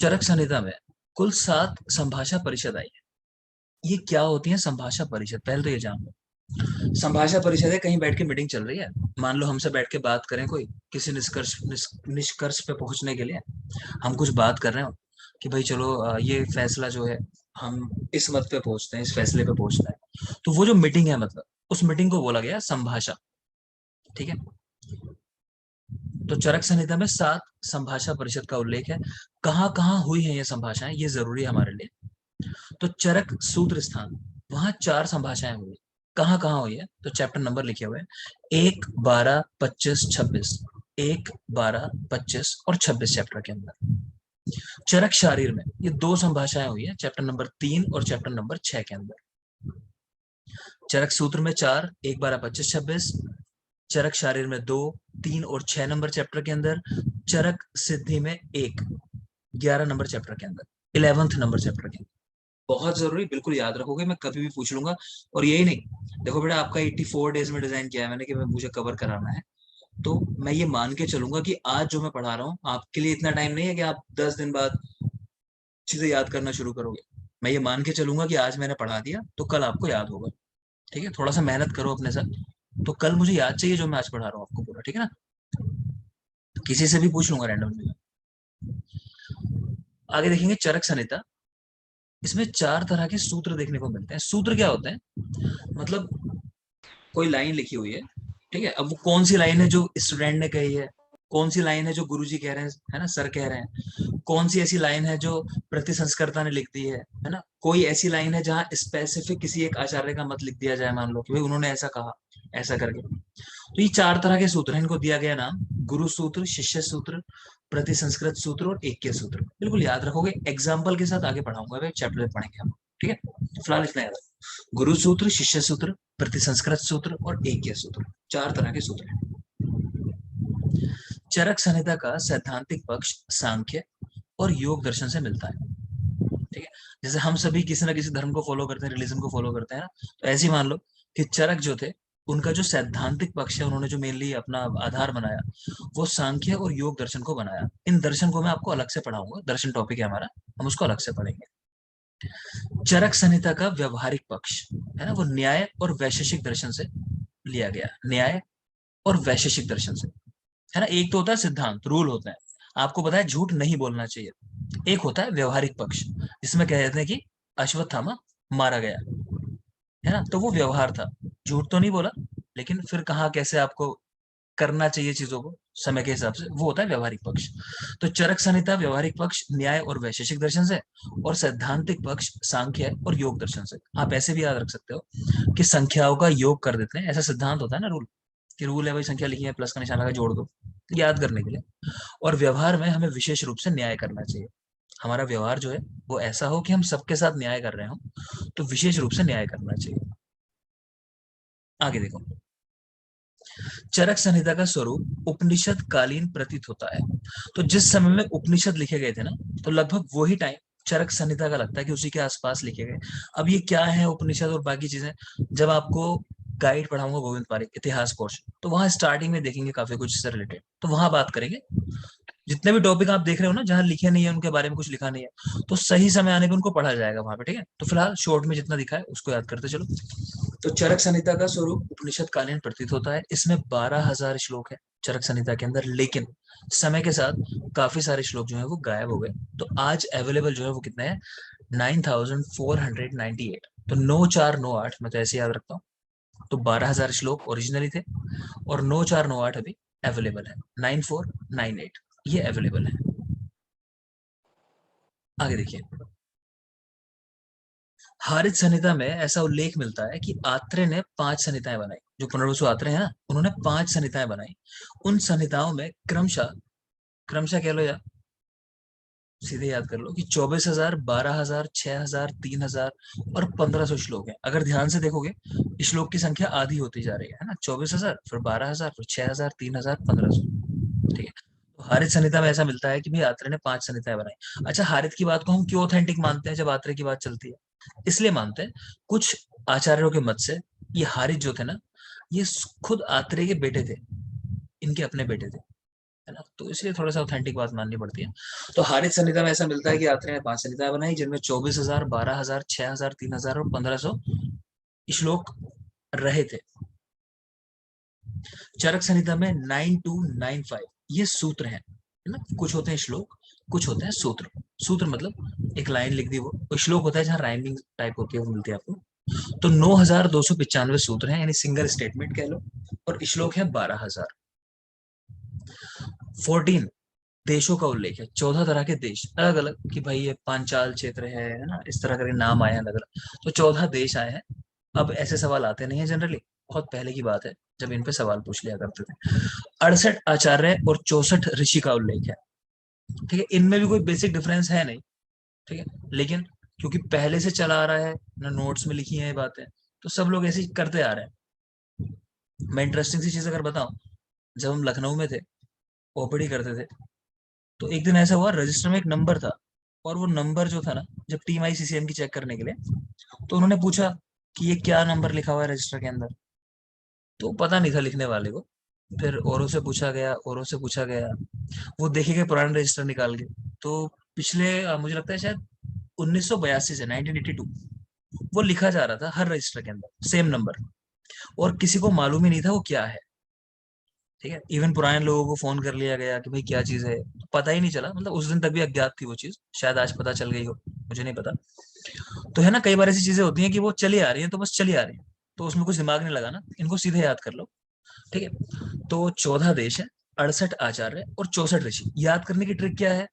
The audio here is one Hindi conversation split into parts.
चरक संहिता में कुल 7 संभाषा परिषद आई है। ये क्या होती है संभाषा परिषद, पहले तो ये जान लो। संभाषा परिषद है, कहीं बैठ के मीटिंग चल रही है, मान लो हमसे बैठ के बात करें कोई किसी निष्कर्ष पे पहुंचने के लिए हम कुछ बात कर रहे हो कि भाई चलो ये फैसला जो है हम इस मत पे पहुंचते हैं, इस फैसले पे पहुंचते हैं, तो वो जो मीटिंग है मतलब उस मीटिंग को बोला गया संभाषा। ठीक है। तो चरक संहिता में 7 संभाषा परिषद का उल्लेख है। कहाँ कहाँ हुई है ये संभाषाएं, ये जरूरी है हमारे लिए। तो चरक सूत्र स्थान, वहां 4 संभाषाएं हुई। कहाँ कहाँ हुई है तो चैप्टर नंबर लिखे हुए हैं 1, 12, 25, 26। 1, 12, 25 और 26 चैप्टर के अंदर। चरक शारीर में ये 2 संभाषाएं हुई है, चैप्टर नंबर 3 और चैप्टर नंबर 6 के अंदर। चरक सूत्र में 4, 1, 12, 25, 26। चरक शारीर में 2, 3 और 6 नंबर चैप्टर के अंदर। चरक सिद्धि में 1, 11 नंबर चैप्टर के अंदर, 11th नंबर चैप्टर के अंदर। बहुत जरूरी, बिल्कुल याद रखोगे, मैं कभी भी पूछ लूंगा। और यही नहीं, देखो बेटा आपका 84 डेज में डिजाइन किया है मैंने कि मैं मुझे कवर कराना है, तो मैं ये मान के चलूंगा कि आज जो मैं पढ़ा रहा हूँ आपके लिए इतना टाइम नहीं है कि आप 10 दिन बाद चीजें याद करना शुरू करोगे। मैं ये मान के चलूंगा कि आज मैंने पढ़ा दिया तो कल आपको याद होगा। ठीक है, थोड़ा सा मेहनत करो अपने साथ, तो कल मुझे याद चाहिए जो मैं आज पढ़ा रहा हूँ आपको पूरा। ठीक है ना, किसी से भी पूछ लूंगा रैंडमली। आगे देखेंगे चरक संहिता। इसमें 4 तरह के सूत्र देखने को मिलते हैं। सूत्र क्या होते हैं, मतलब कोई लाइन लिखी हुई है, ठीक है, अब वो कौन सी लाइन है जो स्टूडेंट ने कही है, कौन सी लाइन है जो गुरुजी कह रहे हैं, है ना, सर कह रहे हैं, कौन सी ऐसी लाइन है जो प्रति संस्कर्ता ने लिख दी है ना, कोई ऐसी लाइन है जहाँ स्पेसिफिक किसी एक आचार्य का मत लिख दिया जाए, मान लो कि भाई उन्होंने ऐसा कहा, ऐसा करके। तो ये 4 तरह के सूत्र हैं, इनको दिया गया नाम गुरु सूत्र, शिष्य सूत्र, प्रति संस्कृत सूत्र और ऐक्य सूत्र। बिल्कुल याद रखोगे, एग्जाम्पल के साथ आगे पढ़ाऊंगा, भाई चैप्टर में पढ़ेंगे हम। ठीक है, फिलहाल इतना याद रखो, गुरु सूत्र, शिष्य सूत्र, प्रति संस्कृत सूत्र और ऐक्य सूत्र, 4 तरह के सूत्र हैं। चरक संहिता का सैद्धांतिक पक्ष सांख्य और योग दर्शन से मिलता है। ठीक है, जैसे हम सभी किसी ना किसी धर्म को फॉलो करते हैं, रिलीजन को फॉलो करते हैं ना, तो ऐसे ही मान लो कि चरक जो थे उनका जो सैद्धांतिक पक्ष है, उन्होंने जो मेनली अपना आधार बनाया वो सांख्य और योग दर्शन को बनाया। इन दर्शन को मैं आपको अलग से पढ़ाऊंगा, दर्शन टॉपिक है हमारा, हम उसको अलग से पढ़ेंगे। चरक संहिता का व्यवहारिक पक्ष है ना, वो न्याय और वैशेषिक दर्शन से लिया गया। न्याय और वैशेषिक दर्शन से, है ना। एक तो होता है सिद्धांत, रूल होता है, आपको पता है झूठ नहीं बोलना चाहिए। एक होता है व्यवहारिक पक्ष, जिसमें कहते हैं कि अश्वत्थामा मारा गया, है ना, तो वो व्यवहार था, झूठ तो नहीं बोला, लेकिन फिर कहाँ कैसे आपको करना चाहिए चीजों को समय के हिसाब से, वो होता है व्यवहारिक पक्ष। तो चरक संहिता व्यवहारिक पक्ष न्याय और वैशेषिक दर्शन से, और सैद्धांतिक पक्ष सांख्य और योग दर्शन से। आप ऐसे भी याद रख सकते हो कि संख्याओं का योग कर देते हैं, ऐसा सिद्धांत होता है ना, रूल, कि रूल है भाई, संख्या लिखी है, प्लस का निशान लगा जोड़ दो, याद करने के लिए। और व्यवहार में हमें विशेष रूप से न्याय करना चाहिए। हमारा व्यवहार जो है वो ऐसा हो कि हम सबके साथ न्याय कर रहे हो, तो विशेष रूप से न्याय करना चाहिए। आगे देखो, चरक संहिता का स्वरूप उपनिषद कालीन प्रतीत होता है। तो जिस समय में उपनिषद लिखे गए थे ना, तो लगभग वही टाइम चरक संहिता का लगता है कि उसी के आसपास लिखे गए। अब ये क्या है उपनिषद और बाकी चीजें, जब आपको गाइड पढ़ाऊंगा गोविंद पारिक इतिहास कोर्स, तो वहां स्टार्टिंग में देखेंगे काफी कुछ इससे रिलेटेड, तो वहां बात करेंगे। जितने भी टॉपिक आप देख रहे हो ना जहां लिखे नहीं है, उनके बारे में कुछ लिखा नहीं है, तो सही समय आने पे उनको पढ़ा जाएगा वहां पे। ठीक है, तो फिलहाल शॉर्ट में जितना दिखा है उसको याद करते चलो। तो चरक संहिता का स्वरूप उपनिषद कालीन प्रतीत होता है। इसमें 12,000 श्लोक है चरक संहिता के अंदर, लेकिन समय के साथ काफी सारे श्लोक जो है वो गायब हो गए। तो आज अवेलेबल जो है वो कितने हैं, 9,498। तो 9498, मैं तो ऐसे याद रखता हूँ। तो 12,000 श्लोक ओरिजिनली थे, और 9498 अभी अवेलेबल है, 9498 ये अवेलेबल है। आगे देखिए, हारित संहिता में ऐसा उल्लेख मिलता है कि आत्रेय ने 5 संहिताएं बनाई। जो पुनर्वसु आत्रेय है ना, उन्होंने 5 संहिताएं बनाई। उन संहिताओं में क्रमशः, क्रमशः कह लो या सीधे याद कर लो कि 24,000, 12,000, 6,000, 3,000 और 1,500 श्लोक है। अगर ध्यान से देखोगे श्लोक की संख्या आधी होती जा रही है ना, 24,000, फिर 12,000, फिर 6,000, 3,000, 1,500। ठीक है, तो हारित संहिता में ऐसा मिलता है कि भाई आत्रेय ने 5 संहिताएं बनाई। अच्छा, हारित की बात को हम क्यों ऑथेंटिक मानते हैं जब आत्रेय की बात चलती है, इसलिए मानते हैं, कुछ आचार्यों के मत से ये हारित जो थे ना, ये खुद आत्रेय के बेटे थे, इनके अपने बेटे थे। है ना, तो इसलिए थोड़ा सा ऑथेंटिक बात माननी पड़ती है। तो हारित संहिता में ऐसा मिलता है कि यात्री ने 5 संहिताएं बनाई, जिनमें 24,000, 12,000, 6,000, 3,000 और 1,500 श्लोक रहे थे। चरक संहिता में 9295 ये सूत्र हैं, है ना, कुछ होते हैं श्लोक, कुछ होते हैं सूत्र। सूत्र मतलब एक लाइन लिख दी, वो श्लोक होता है जहाँ राइमिंग टाइप होती है, वो मिलती है आपको। तो 9,295 सूत्र हैं, यानी सिंगल स्टेटमेंट कह लो, और श्लोक है 12,000। 14 देशों का उल्लेख है, 14 तरह के देश अलग अलग, कि भाई ये पांचाल क्षेत्र है ना, इस तरह के नाम आए हैं अलग अलग, तो 14 देश आए हैं। अब ऐसे सवाल आते नहीं है जनरली, बहुत पहले की बात है जब इन पे सवाल पूछ लिया करते थे। 68 आचार्य और 64 ऋषि का उल्लेख है। ठीक है, इनमें भी कोई बेसिक डिफरेंस है नहीं। ठीक है, लेकिन क्योंकि पहले से चला आ रहा है ना, नोट्स में लिखी है ये बातें, तो सब लोग ऐसे ही करते आ रहे हैं। मैं इंटरेस्टिंग सी चीज अगर बताऊं, जब हम लखनऊ में थे, ओपीडी करते थे, तो एक दिन ऐसा हुआ, रजिस्टर में एक नंबर था, और वो नंबर जो था ना, जब टीम आई सीसीएम की चेक करने के लिए, तो उन्होंने पूछा कि ये क्या नंबर लिखा हुआ है रजिस्टर के अंदर। तो पता नहीं था लिखने वाले को। फिर औरों से पूछा गया, औरों से पूछा गया, वो देखेंगे पुराने रजिस्टर निकाल के, तो पिछले मुझे लगता है शायद 1982 से 1982 वो लिखा जा रहा था हर रजिस्टर के अंदर सेम नंबर, और किसी को मालूम ही नहीं था वो क्या है। ठीक है, इवन पुराने लोगों को फोन कर लिया गया कि भाई क्या चीज है, तो पता ही नहीं चला, मतलब उस दिन तक भी अज्ञात थी वो चीज, शायद आज पता चल गई हो, मुझे नहीं पता। तो है ना, कई बार ऐसी चीजें होती हैं कि वो चली आ रही है तो बस चली आ रही है, तो उसमें कुछ दिमाग नहीं लगाना, इनको सीधे याद कर लो। ठीक है, तो 14 देश है, 68 आचार्य और 64 ऋषि। याद करने की ट्रिक क्या है,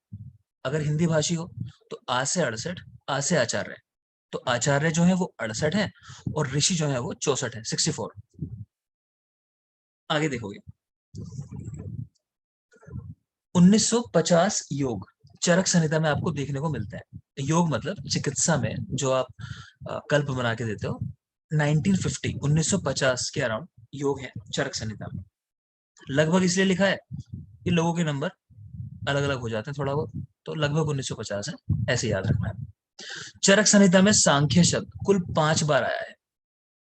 अगर हिंदी भाषी हो तो आ से 68, आ से आचार्य, तो आचार्य जो है वो 68 है, और ऋषि जो है वो 64 है, 64। आगे देखोगे, 1950 योग चरक संहिता में आपको देखने को मिलता है। योग मतलब चिकित्सा में जो आप कल्प बना के देते हो, 1950 1950 के अराउंड योग है चरक संहिता में। लगभग इसलिए लिखा है कि लोगों के नंबर अलग अलग हो जाते हैं थोड़ा बहुत, तो लगभग 1950 है, ऐसे याद रखना है। चरक संहिता में सांख्य शब्द कुल 5 बार आया है।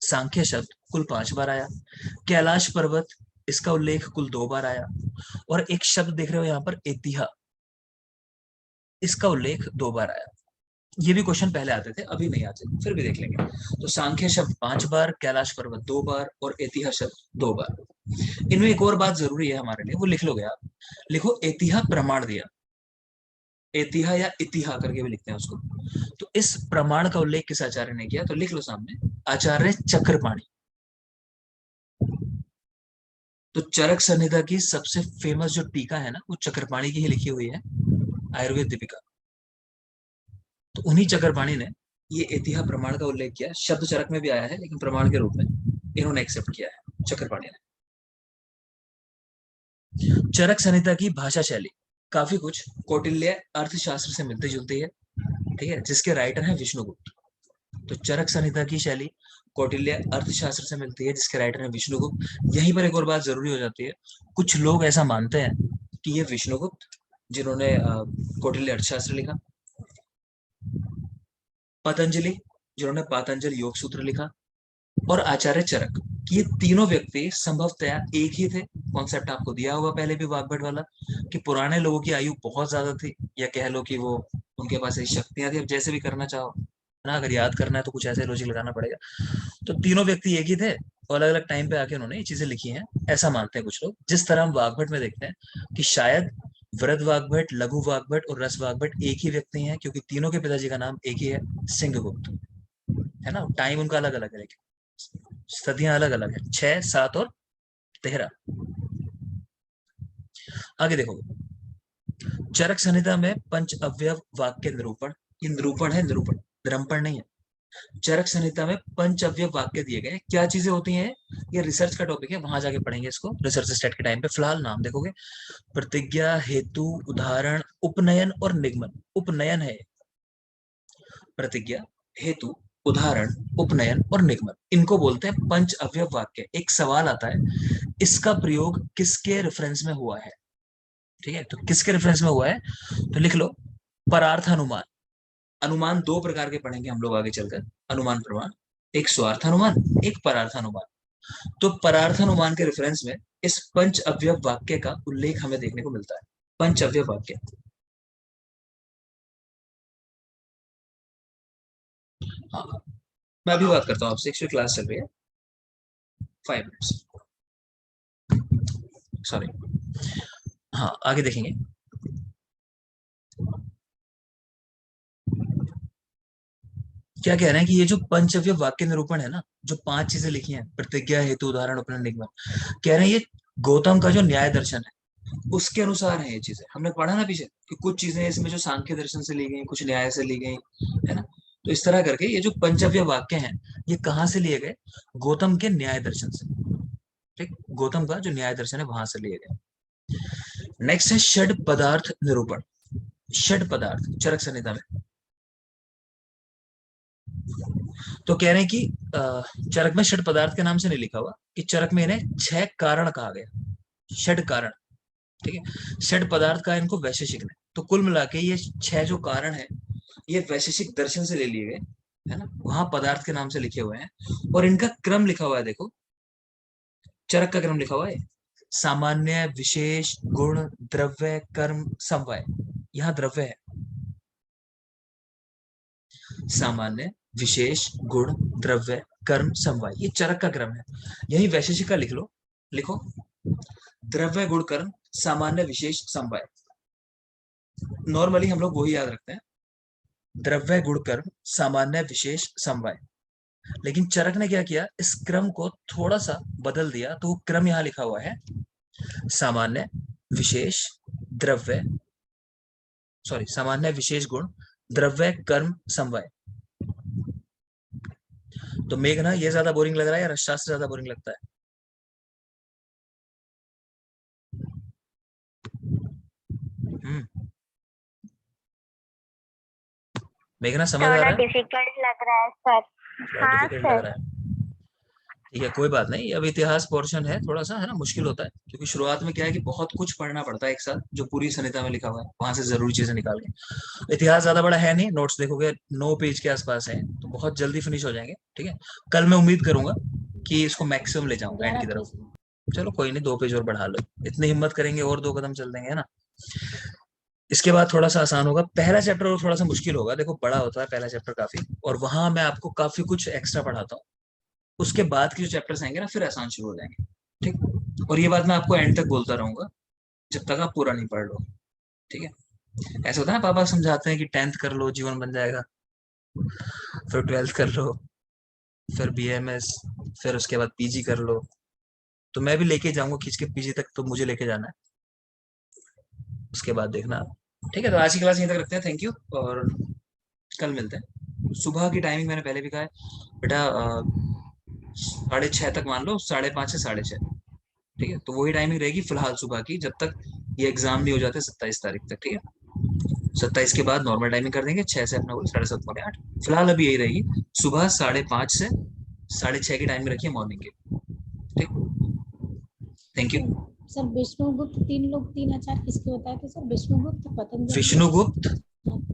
सांख्य शब्द कुल 5 बार आया। कैलाश पर्वत, इसका उल्लेख कुल 2 बार आया। और एक शब्द देख रहे हो यहाँ पर, एतिहा, इसका उल्लेख 2 बार आया। ये भी क्वेश्चन पहले आते थे, अभी नहीं आते, फिर भी देख लेंगे। तो सांख्य शब्द 5 बार, कैलाश पर्वत 2 बार, और एतिहा शब्द 2 बार। इनमें एक और बात जरूरी है हमारे लिए, वो लिख लोगे आप। लिखो एतिहा प्रमाण दिया, एतिहा या इतिहा करके भी लिखते हैं उसको। तो इस प्रमाण का उल्लेख किस आचार्य ने किया, तो लिख लो सामने, आचार्य चक्रपाणी। तो चरक संहिता की सबसे फेमस जो टीका है ना, वो चक्रपाणी की ही लिखी हुई है, आयुर्वेद दीपिका। तो उन्हीं चक्रपाणी ने ये एतिहा प्रमाण का उल्लेख किया। शब्द चरक में भी आया है, लेकिन प्रमाण के रूप में इन्होंने एक्सेप्ट किया है, चक्रपाणी ने। चरक संहिता की भाषा शैली काफी कुछ कौटिल्य अर्थशास्त्र से मिलती जुलती है। ठीक है, जिसके राइटर हैं विष्णुगुप्त। तो चरक संहिता की शैली कौटिल्य अर्थशास्त्र से मिलती है, जिसके राइटर हैं विष्णुगुप्त। यहीं पर एक और बात जरूरी हो जाती है, कुछ लोग ऐसा मानते हैं कि ये विष्णुगुप्त, जिन्होंने कौटिल्य अर्थशास्त्र लिखा, पतंजलि, जिन्होंने पातंजल योग सूत्र लिखा, और आचार्य चरक, ये तीनों व्यक्ति संभवतया एक ही थे। कॉन्सेप्ट आपको दिया हुआ पहले भी वाग्भट वाला, कि पुराने लोगों की आयु बहुत ज्यादा थी, या कह लो कि वो, उनके पास ऐसी शक्तियां थी, अब जैसे भी करना चाहो, है ना, अगर याद करना है तो कुछ ऐसे लॉजिक लगाना पड़ेगा। तो तीनों व्यक्ति एक ही थे, और अलग अलग टाइम पे आके उन्होंने ये चीजें लिखी हैं, ऐसा मानते हैं कुछ लोग। जिस तरह हम वाग्भट में देखते हैं कि शायद वृद्ध वाग्भट, लघु वाग्भट और रस वाग्भट एक ही व्यक्ति हैं, क्योंकि तीनों के पिताजी का नाम एक ही है, सिंहगुप्त। है ना, टाइम उनका अलग अलग है, लेकिन सदियां अलग अलग है, 6, 7 और 13। आगे देखो, चरक संहिता में पंच अवयव वाक्य निरूपण, ये निरूपण है, निरूपण, निरंपण नहीं है। चरक संहिता में पंच अवयव वाक्य दिए गए, क्या चीजें होती हैं, ये रिसर्च का टॉपिक है, वहां जाके पढ़ेंगे इसको रिसर्च स्टेट के टाइम पे। फिलहाल नाम देखोगे, प्रतिज्ञा, हेतु, उदाहरण, उपनयन और निगमन। उपनयन है, प्रतिज्ञा, हेतु, उदाहरण, उपनयन और निगमन, इनको बोलते हैं पंच अवयव वाक्य। एक सवाल आता है, इसका प्रयोग किसके रेफरेंस में हुआ है। ठीक है, तो किसके रेफरेंस में हुआ है, तो लिख लो, परार्थ अनुमान। अनुमान 2 प्रकार के पढ़ेंगे हम लोग आगे चलकर, अनुमान प्रमाण, एक स्वार्थ अनुमान, एक परार्थ अनुमान। तो परार्थानुमान के रेफरेंस में इस पंच अवयव वाक्य का उल्लेख हमें देखने को मिलता है। पंच अवयव वाक्य, हाँ मैं अभी बात करता हूँ आपसे, एक्चुअली क्लास चल रही है, 5 मिनट्स, सॉरी। हाँ आगे देखेंगे। क्या कह रहे हैं कि ये जो पंचव्य वाक्य निरूपण है ना, जो 5 चीजें लिखी हैं, प्रतिज्ञा, हेतु, उदाहरण, उपनयन, निगमन, कह रहे हैं ये गौतम का जो न्याय दर्शन है उसके अनुसार है ये चीजें। हमने पढ़ा ना पीछे कि कुछ चीजें इसमें जो सांख्य दर्शन से ली गई, कुछ न्याय से ली गई, है ना। तो इस तरह करके ये जो पंचव्य वाक्य हैं ये कहाँ से लिए गए? गौतम के न्याय दर्शन से। ठीक, गौतम का जो न्याय दर्शन है वहां से लिए गए। नेक्स्ट है षड पदार्थ निरूपण। षड पदार्थ चरक संहिता में, तो कह रहे हैं कि चरक में षड पदार्थ के नाम से नहीं लिखा हुआ, कि चरक में इन्हें 6 कारण कहा गया, षड कारण। ठीक है, षड पदार्थ का इनको वैशेषिक ने, तो कुल मिला के ये 6 जो कारण है ये वैशेषिक दर्शन से ले लिए गए, है ना, वहां पदार्थ के नाम से लिखे हुए हैं। और इनका क्रम लिखा हुआ है, देखो चरक का क्रम लिखा हुआ है, सामान्य, विशेष, गुण, द्रव्य, कर्म, समवाय। यहाँ द्रव्य है, सामान्य, विशेष, गुण, द्रव्य, कर्म, समवाय, ये चरक का क्रम है। यही वैशेषिक का लिख लो, लिखो द्रव्य, गुण, कर्म, सामान्य, विशेष, समवाय। नॉर्मली हम लोग वही याद रखते हैं, द्रव्य, गुण, कर्म, सामान्य, विशेष, समवाय। लेकिन चरक ने क्या किया, इस क्रम को थोड़ा सा बदल दिया, तो वो क्रम यहाँ लिखा हुआ है, सामान्य, विशेष, द्रव्य, सॉरी सामान्य, विशेष, गुण, द्रव्य, कर्म, समवाय। तो मेघना ये ज्यादा बोरिंग लग रहा है या रसशास्त्र ज्यादा बोरिंग लगता है? हम्म, मेघना समझ आ थोड़ा रहा है? डिफिकल्ट लग रहा है सर। थोड़ा हाँ डिफिकल्ट लग सर। रहा है, ठीक है कोई बात नहीं। अब इतिहास पोर्शन है, थोड़ा सा है ना मुश्किल होता है, क्योंकि शुरुआत में क्या है कि बहुत कुछ पढ़ना पड़ता है एक साथ, जो पूरी संहिता में लिखा हुआ है वहां से जरूरी चीजें निकाल के। इतिहास ज्यादा बड़ा है नहीं, नोट्स देखोगे 9 पेज के आसपास है, तो बहुत जल्दी फिनिश हो जाएंगे। ठीक है, कल मैं उम्मीद करूंगा कि इसको मैक्सिमम ले जाऊंगा एंड की तरफ। चलो कोई नहीं, 2 पेज और बढ़ा लो, इतनी हिम्मत करेंगे और 2 कदम चल देंगे, है ना। इसके बाद थोड़ा सा आसान होगा, पहला चैप्टर और थोड़ा सा मुश्किल होगा, देखो बड़ा होता है पहला चैप्टर काफी, और वहां मैं आपको काफी कुछ एक्स्ट्रा पढ़ाता हूँ। उसके बाद के जो चैप्टर्स आएंगे ना फिर आसान शुरू हो जाएंगे। ठीक, और ये बात मैं आपको एंड तक बोलता रहूंगा जब तक आप पूरा नहीं पढ़ लो। ठीक है, ऐसा होता है ना, पापा समझाते हैं कि 10th कर लो जीवन बन जाएगा, फिर 12th कर लो, फिर बीएमएस, फिर उसके बाद पीजी कर लो। तो मैं भी लेके जाऊंगा खींच के पीजी तक, तो मुझे लेके जाना है, उसके बाद देखना आप। ठीक है, तो आज की क्लास यहीं तक रखते हैं, थैंक यू, और कल मिलते हैं। सुबह की टाइमिंग मैंने पहले भी कहा है बेटा, 6:30 तक मान लो, 5:30 से 6:30। ठीक है, तो वही टाइमिंग रहेगी फिलहाल सुबह की, जब तक ये एग्जाम नहीं हो जाते 27 तारीख तक। ठीक है, 27 के बाद नॉर्मल टाइमिंग कर देंगे, 6 से अपना वही 7:30 पौने 8। फिलहाल अभी यही रहेगी, सुबह 5:30 से 6:30 की टाइमिंग रखिए मॉर्निंग की। ठीक, थैंक यू। सर विष्णुगुप्त 3 लोग 3 आचार्य किसके होता है? तो सर विष्णुगुप्त, पतंजलि, विष्णुगुप्त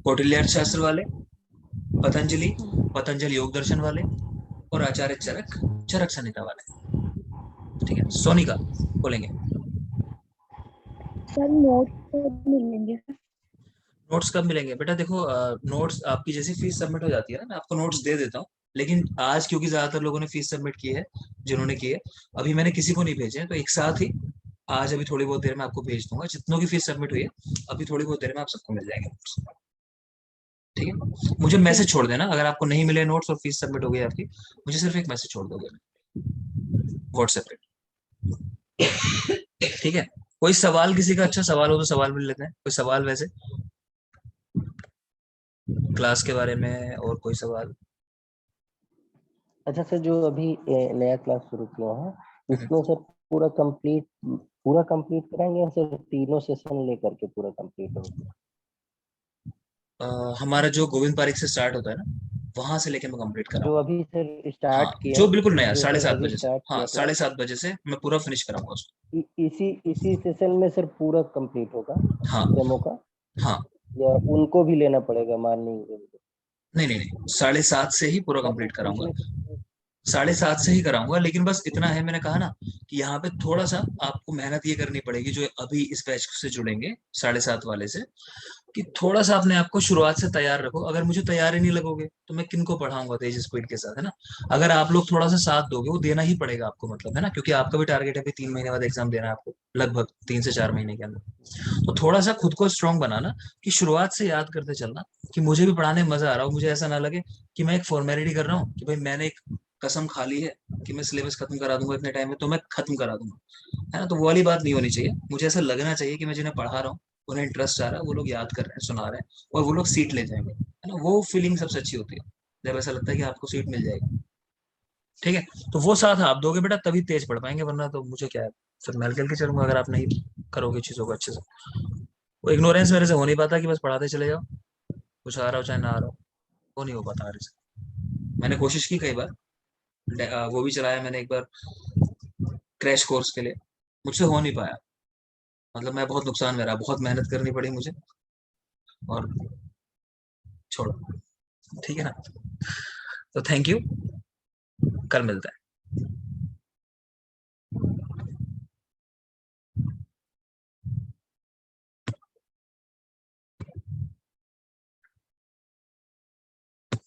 कौटिल्य शास्त्र वाले, पतंजलि हाँ। पतंजलि योग दर्शन वाले, और आचार्य चरक चरक संहिता वाले। ठीक है, सोनिका बोलेंगे। सर नोट मिलेंगे? नोट्स कब मिलेंगे बेटा? देखो नोट्स आपकी जैसी फीस सबमिट हो जाती है ना, मैं आपको नोट्स दे देता हूँ। लेकिन आज क्योंकि ज्यादातर लोगों ने फीस सबमिट की है, जिन्होंने की है, अभी मैंने किसी को नहीं भेजे हैं, तो एक साथ ही आज अभी थोड़ी बहुत देर में आपको भेज दूंगा, जितनों की फीस सबमिट हुई है अभी थोड़ी बहुत देर में आप सबको मिल जाएंगे नोट्स। ठीक है, मुझे मैसेज छोड़ देना अगर आपको नहीं मिले नोट्स और फीस सबमिट हो गई आपकी, मुझे सिर्फ एक मैसेज छोड़ दोगे व्हाट्सएप पे। ठीक है, कोई सवाल, किसी का अच्छा सवाल हो तो सवाल मिल लेते हैं, कोई सवाल वैसे क्लास के बारे में, और कोई सवाल? अच्छा सर, जो अभी नया क्लास शुरू किया है इसमें सर पूरा कंप्लीट कराएंगे या सर तीनों सेशन लेकर के पूरा कंप्लीट होगा? हमारा जो गोविंद पारिक से स्टार्ट होता है ना, वहां से लेके मैं कंप्लीट जो कराऊंगा। अभी सर हाँ, स्टार्ट किया जो बिल्कुल नया, जो साढ़े सर सात अभी बजे से स्टार्ट हाँ किया तो 7:30 बजे से मैं पूरा फिनिश कराऊंगा उसको। इसी सेशन में सर पूरा कंप्लीट होगा हाँ डेमो का, हाँ, या उनको भी लेना पड़ेगा मॉर्निंग? नहीं नहीं नहीं, 7:30 से ही पूरा मैं कंप्लीट कराऊंगा। पूछने 7:30 से ही कराऊंगा, लेकिन बस इतना है, मैंने कहा ना कि यहाँ पे थोड़ा सा आपको मेहनत ये करनी पड़ेगी जो अभी इस बैच से जुड़ेंगे 7:30 वाले से, कि थोड़ा सा अपने आप को शुरुआत से तैयार रखो। अगर मुझे तैयार ही नहीं लगोगे तो मैं किन को पढ़ाऊंगा तेज स्पीड के साथ, है ना। अगर आप लोग थोड़ा सा साथ दोगे, वो देना ही पड़ेगा आपको, मतलब, है ना, क्योंकि आपका भी टारगेट है कि 3 महीने बाद एग्जाम देना है आपको, लगभग 3 से 4 महीने के अंदर। तो थोड़ा सा खुद को स्ट्रांग बनाना, कि शुरुआत से याद करते चलना, कि मुझे भी पढ़ाने में मजा आ रहा हो, मुझे ऐसा ना लगे कि मैं एक फॉर्मेलिटी कर रहा हूँ, कि भाई मैंने एक कसम खा ली है कि मैं सिलेबस खत्म करा दूंगा इतने टाइम में, तो मैं खत्म करा दूंगा, है ना। तो वो वाली बात नहीं होनी चाहिए। मुझे ऐसा लगना चाहिए कि मैं जिन्हें पढ़ा रहा हूँ उन्हें इंटरेस्ट आ रहा है, वो लोग याद कर रहे हैं, सुना रहे हैं, और वो लोग सीट ले जाएंगे, है ना। वो फीलिंग सबसे अच्छी होती है, जब ऐसा लगता है कि आपको सीट मिल जाएगी। ठीक है, तो वो साथ आप दोगे बेटा तभी तेज पढ़ पाएंगे, वरना तो मुझे क्या है, फिर मैं हल्के चलूंगा अगर आप नहीं करोगे चीजों को अच्छे से। वो इग्नोरेंस मेरे से हो नहीं पाता कि बस पढ़ाते चले जाओ, कुछ आ रहा हो चाहे ना आ रहा हो, वो नहीं हो पाता मेरे से। मैंने कोशिश की कई बार, वो भी चलाया मैंने एक बार क्रैश कोर्स के लिए, मुझसे हो नहीं पाया। मतलब मैं बहुत नुकसान मेरा, बहुत मेहनत करनी पड़ी मुझे, और छोड़ो। ठीक है ना, तो थैंक यू, कल मिलते हैं।